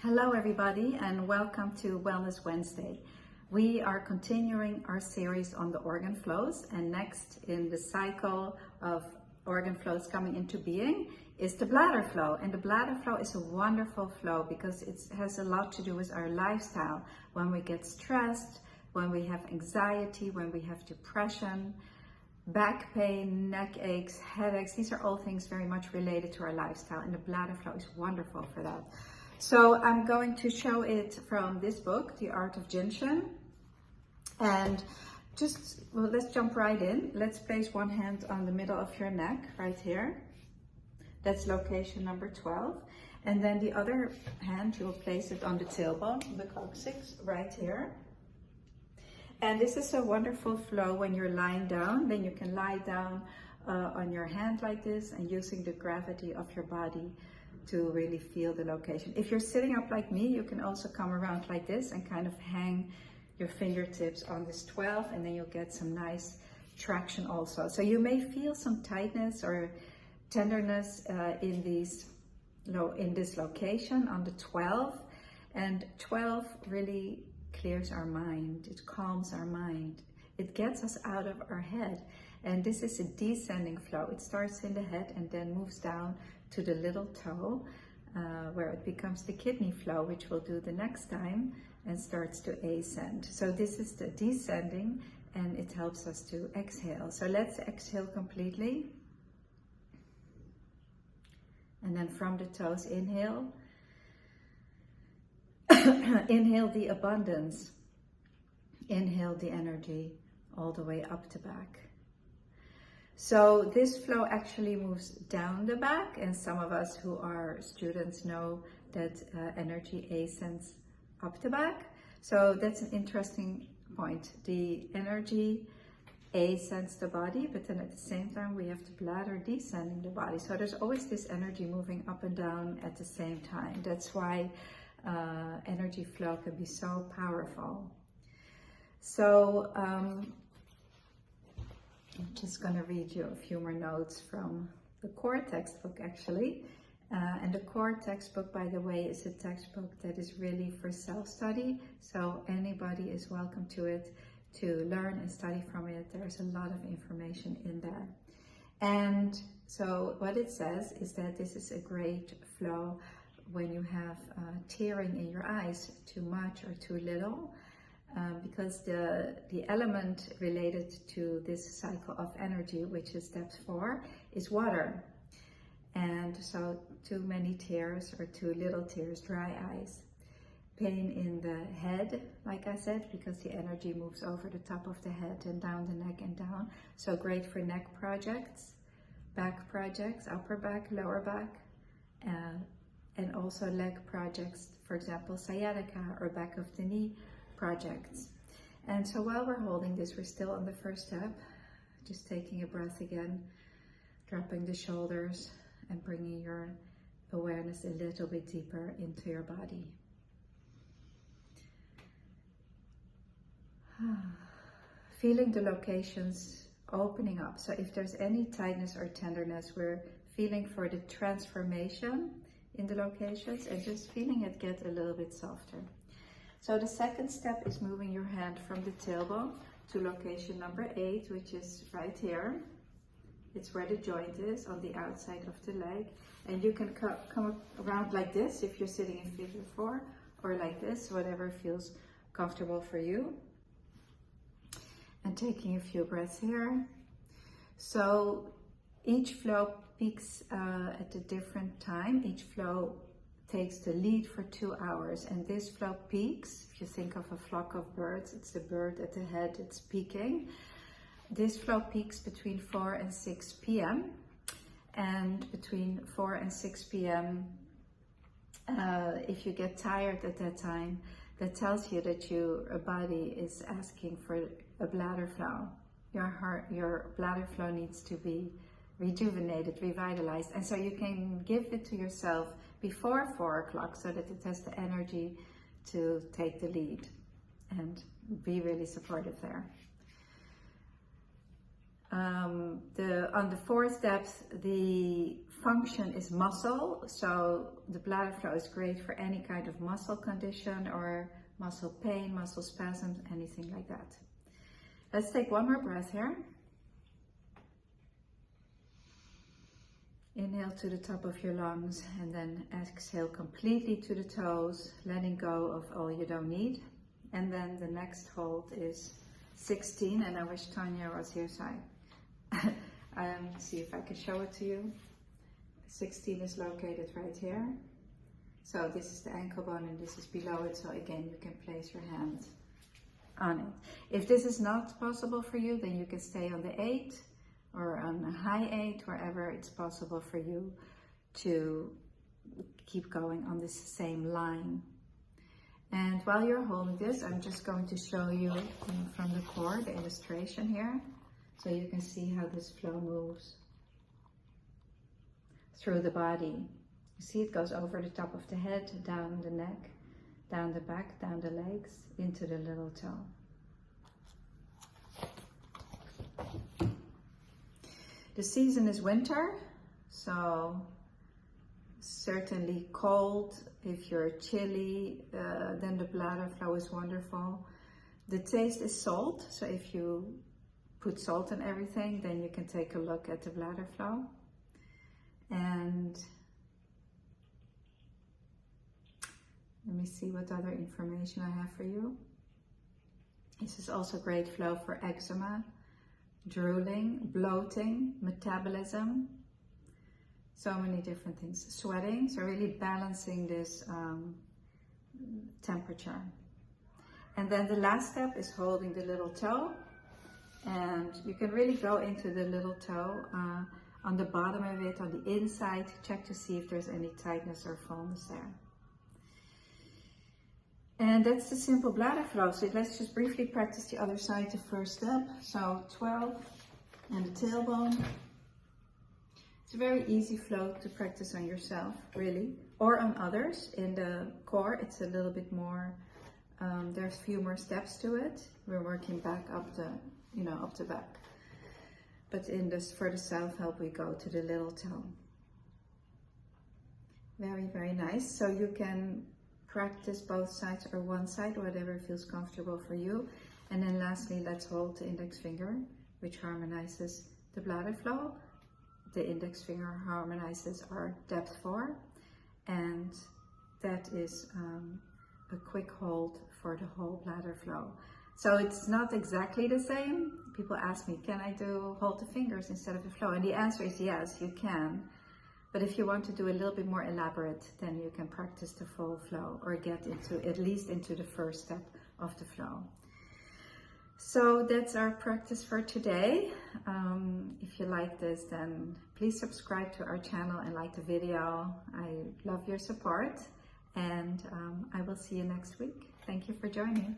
Hello everybody and welcome to Wellness Wednesday. We are continuing our series on the organ flows, and next in the cycle of organ flows coming into being is the bladder flow. And the bladder flow is a wonderful flow because it has a lot to do with our lifestyle. When we get stressed, when we have anxiety, when we have depression, back pain, neck aches, headaches, these are all things very much related to our lifestyle, and the bladder flow is wonderful for that. So I'm going to show it from this book, The Art of Jinshin. And let's jump right in. Let's place one hand on the middle of your neck, right here. That's location number 12. And then the other hand, you will place it on the tailbone, the coccyx, right here. And this is a wonderful flow when you're lying down. Then you can lie down on your hand like this and using the gravity of your body to really feel the location. If you're sitting up like me, you can also come around like this and kind of hang your fingertips on this 12, and then you'll get some nice traction also. So you may feel some tightness or tenderness in this location on the 12, and 12 really clears our mind. It calms our mind. It gets us out of our head. And this is a descending flow. It starts in the head and then moves down to the little toe, where it becomes the kidney flow, which we'll do the next time, and starts to ascend. So this is the descending, and it helps us to exhale. So let's exhale completely. And then from the toes, inhale. Inhale the abundance. Inhale the energy all the way up the back. So this flow actually moves down the back, and some of us who are students know that energy ascends up the back. So that's an interesting point. The energy ascends the body, but then at the same time we have the bladder descending the body. So there's always this energy moving up and down at the same time. That's why energy flow can be so powerful. So I'm just going to read you a few more notes from the core textbook actually. And the core textbook, by the way, is a textbook that is really for self-study. So anybody is welcome to it to learn and study from it. There's a lot of information in there. And so what it says is that this is a great flow when you have tearing in your eyes, too much or too little. Because the element related to this cycle of energy, which is step 4, is water. And so too many tears or too little tears, dry eyes. Pain in the head, like I said, because the energy moves over the top of the head and down the neck and down. So great for neck projects, back projects, upper back, lower back, and also leg projects, for example, sciatica or back of the knee projects. And so while we're holding this, we're still on the first step, just taking a breath again, dropping the shoulders and bringing your awareness a little bit deeper into your body. Feeling the locations opening up. So if there's any tightness or tenderness, we're feeling for the transformation in the locations and just feeling it get a little bit softer. So the second step is moving your hand from the tailbone to location number 8, which is right here. It's where the joint is on the outside of the leg. And you can come around like this if you're sitting in figure 4, or like this, whatever feels comfortable for you. And taking a few breaths here. So each flow peaks at a different time. Each flow takes the lead for 2 hours, and this flow peaks. If you think of a flock of birds, it's the bird at the head, it's peaking. This flow peaks between 4 and 6 p.m. and between 4 and 6 p.m. If you get tired at that time, that tells you that your body is asking for a bladder flow. Your bladder flow needs to be rejuvenated, revitalized, and so you can give it to yourself before 4 o'clock so that it has the energy to take the lead and be really supportive there. On the 4 steps, the function is muscle, so the bladder flow is great for any kind of muscle condition or muscle pain, muscle spasms, anything like that. Let's take one more breath here. Inhale to the top of your lungs and then exhale completely to the toes, letting go of all you don't need. And then the next hold is 16, and I wish Tanya was here so I see if I can show it to you. 16 is located right here. So this is the ankle bone and this is below it. So again, you can place your hand on it. If this is not possible for you, then you can stay on the 8 or on a high 8, wherever it's possible for you to keep going on this same line. And while you're holding this, I'm just going to show you from the core, the illustration here, so you can see how this flow moves through the body. You see it goes over the top of the head, down the neck, down the back, down the legs, into the little toe. The season is winter, so certainly cold. If you're chilly, then the bladder flow is wonderful. The taste is salt, so if you put salt in everything, then you can take a look at the bladder flow. And let me see what other information I have for you. This is also great flow for eczema, drooling, bloating, metabolism, so many different things. Sweating, so really balancing this temperature. And then the last step is holding the little toe, and you can really go into the little toe on the bottom of it, on the inside, check to see if there's any tightness or fullness there. And that's the simple bladder flow. So let's just briefly practice the other side, the first step. So 12 and the tailbone. It's a very easy flow to practice on yourself, really, or on others. In the core, it's a little bit more, there's a few more steps to it. We're working back up the, up the back. But in this, for the self-help, we go to the little toe. Very, very nice. So you can practice both sides or one side, whatever feels comfortable for you. And then lastly, let's hold the index finger, which harmonizes the bladder flow. The index finger harmonizes our depth 4, and that is a quick hold for the whole bladder flow. So it's not exactly the same. People ask me, can I hold the fingers instead of the flow? And the answer is yes, you can. But if you want to do a little bit more elaborate, then you can practice the full flow or get into at least into the first step of the flow. So that's our practice for today. If you like this, then please subscribe to our channel and like the video. I love your support, and I will see you next week. Thank you for joining.